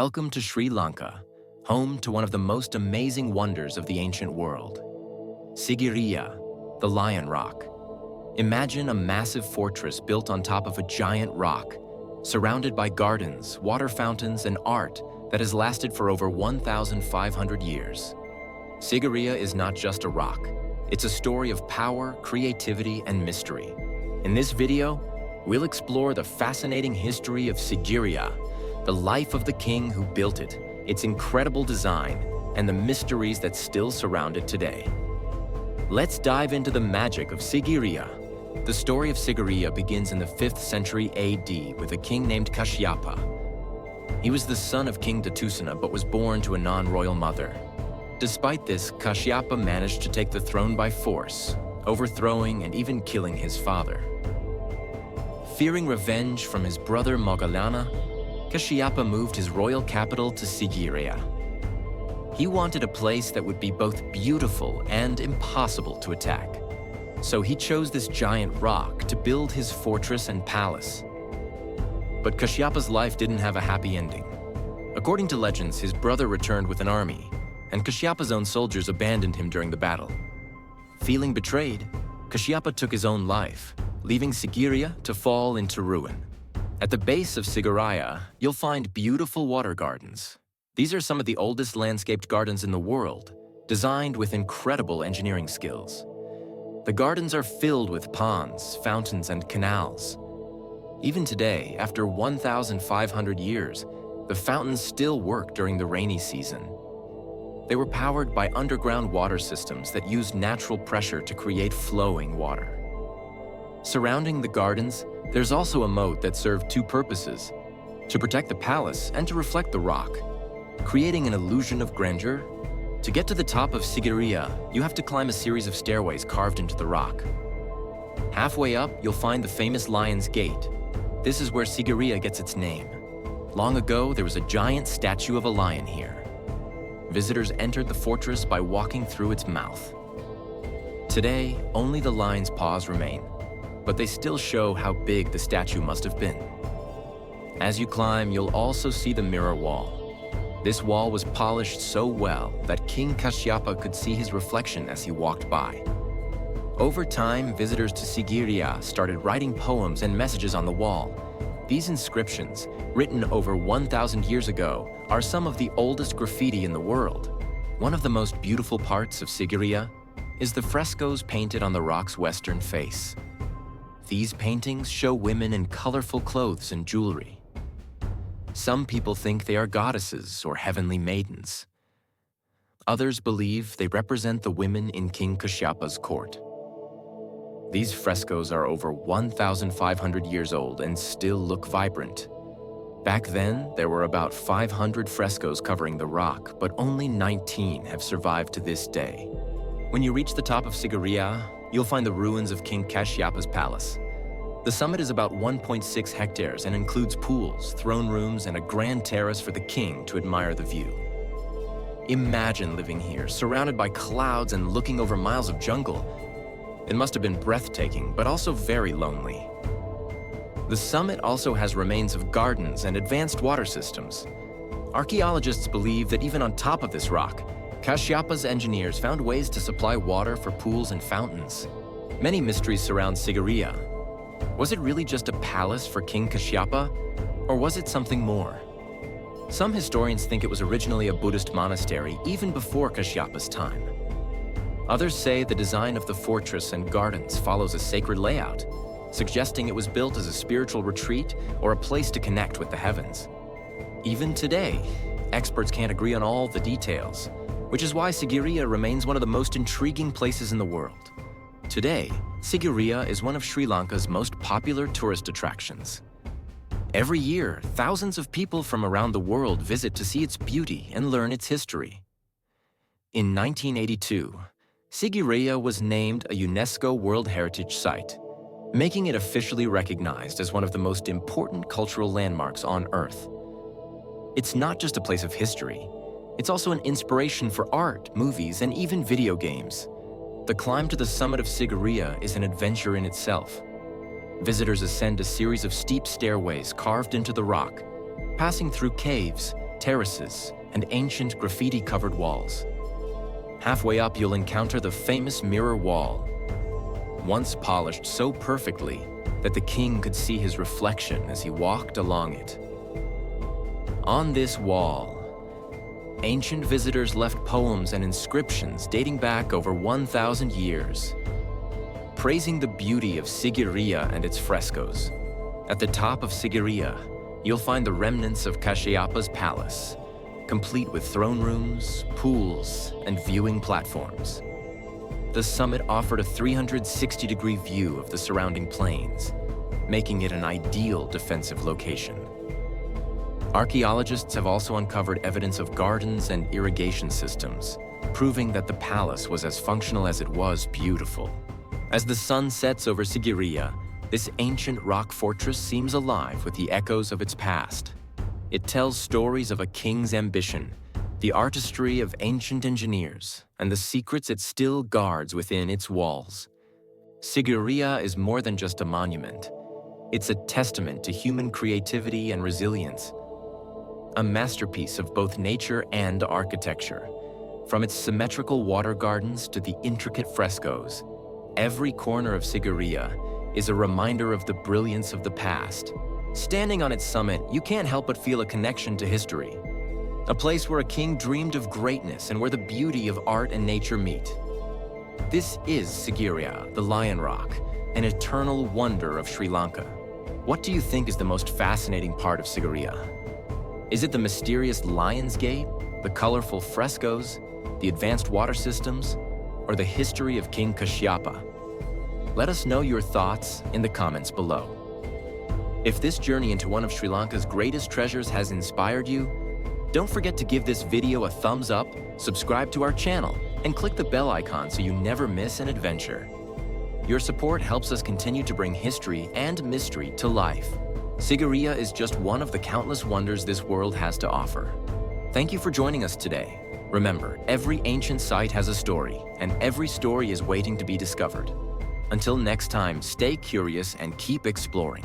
Welcome to Sri Lanka, home to one of the most amazing wonders of the ancient world. Sigiriya, the Lion Rock. Imagine a massive fortress built on top of a giant rock, surrounded by gardens, water fountains, and art that has lasted for over 1,500 years. Sigiriya is not just a rock. It's a story of power, creativity, and mystery. In this video, we'll explore the fascinating history of Sigiriya, the life of the king who built it, its incredible design, and the mysteries that still surround it today. Let's dive into the magic of Sigiriya. The story of Sigiriya begins in the 5th century AD with a king named Kashyapa. He was the son of King Datusana but was born to a non-royal mother. Despite this, Kashyapa managed to take the throne by force, overthrowing and even killing his father. Fearing revenge from his brother Moggallana, Kashyapa moved his royal capital to Sigiriya. He wanted a place that would be both beautiful and impossible to attack. So he chose this giant rock to build his fortress and palace. But Kashyapa's life didn't have a happy ending. According to legends, his brother returned with an army, and Kashyapa's own soldiers abandoned him during the battle. Feeling betrayed, Kashyapa took his own life, leaving Sigiriya to fall into ruin. At the base of Sigiriya, you'll find beautiful water gardens. These are some of the oldest landscaped gardens in the world, designed with incredible engineering skills. The gardens are filled with ponds, fountains, and canals. Even today, after 1,500 years, the fountains still work during the rainy season. They were powered by underground water systems that used natural pressure to create flowing water. Surrounding the gardens, there's also a moat that served two purposes: to protect the palace and to reflect the rock, creating an illusion of grandeur. To get to the top of Sigiriya, you have to climb a series of stairways carved into the rock. Halfway up, you'll find the famous Lion's Gate. This is where Sigiriya gets its name. Long ago, there was a giant statue of a lion here. Visitors entered the fortress by walking through its mouth. Today, only the lion's paws remain, but they still show how big the statue must have been. As you climb, you'll also see the mirror wall. This wall was polished so well that King Kashyapa could see his reflection as he walked by. Over time, visitors to Sigiriya started writing poems and messages on the wall. These inscriptions, written over 1,000 years ago, are some of the oldest graffiti in the world. One of the most beautiful parts of Sigiriya is the frescoes painted on the rock's western face. These paintings show women in colorful clothes and jewelry. Some people think they are goddesses or heavenly maidens. Others believe they represent the women in King Kashyapa's court. These frescoes are over 1,500 years old and still look vibrant. Back then, there were about 500 frescoes covering the rock, but only 19 have survived to this day. When you reach the top of Sigiriya, you'll find the ruins of King Kashyapa's palace. The summit is about 1.6 hectares and includes pools, throne rooms, and a grand terrace for the king to admire the view. Imagine living here, surrounded by clouds and looking over miles of jungle. It must have been breathtaking, but also very lonely. The summit also has remains of gardens and advanced water systems. Archaeologists believe that even on top of this rock, Kashyapa's engineers found ways to supply water for pools and fountains. Many mysteries surround Sigiriya. Was it really just a palace for King Kashyapa, or was it something more? Some historians think it was originally a Buddhist monastery even before Kashyapa's time. Others say the design of the fortress and gardens follows a sacred layout, suggesting it was built as a spiritual retreat or a place to connect with the heavens. Even today, experts can't agree on all the details, which is why Sigiriya remains one of the most intriguing places in the world. Today, Sigiriya is one of Sri Lanka's most popular tourist attractions. Every year, thousands of people from around the world visit to see its beauty and learn its history. In 1982, Sigiriya was named a UNESCO World Heritage Site, making it officially recognized as one of the most important cultural landmarks on Earth. It's not just a place of history, it's also an inspiration for art, movies, and even video games. The climb to the summit of Sigiriya is an adventure in itself. Visitors ascend a series of steep stairways carved into the rock, passing through caves, terraces, and ancient graffiti-covered walls. Halfway up, you'll encounter the famous mirror wall, once polished so perfectly that the king could see his reflection as he walked along it. On this wall, ancient visitors left poems and inscriptions dating back over 1,000 years, praising the beauty of Sigiriya and its frescoes. At the top of Sigiriya, you'll find the remnants of Kashyapa's palace, complete with throne rooms, pools, and viewing platforms. The summit offered a 360-degree view of the surrounding plains, making it an ideal defensive location. Archaeologists have also uncovered evidence of gardens and irrigation systems, proving that the palace was as functional as it was beautiful. As the sun sets over Sigiriya, this ancient rock fortress seems alive with the echoes of its past. It tells stories of a king's ambition, the artistry of ancient engineers, and the secrets it still guards within its walls. Sigiriya is more than just a monument. It's a testament to human creativity and resilience, a masterpiece of both nature and architecture. From its symmetrical water gardens to the intricate frescoes, every corner of Sigiriya is a reminder of the brilliance of the past. Standing on its summit, you can't help but feel a connection to history, a place where a king dreamed of greatness and where the beauty of art and nature meet. This is Sigiriya, the Lion Rock, an eternal wonder of Sri Lanka. What do you think is the most fascinating part of Sigiriya? Is it the mysterious Lion's Gate, the colorful frescoes, the advanced water systems, or the history of King Kashyapa? Let us know your thoughts in the comments below. If this journey into one of Sri Lanka's greatest treasures has inspired you, don't forget to give this video a thumbs up, subscribe to our channel, and click the bell icon so you never miss an adventure. Your support helps us continue to bring history and mystery to life. Sigiriya is just one of the countless wonders this world has to offer. Thank you for joining us today. Remember, every ancient site has a story, and every story is waiting to be discovered. Until next time, stay curious and keep exploring.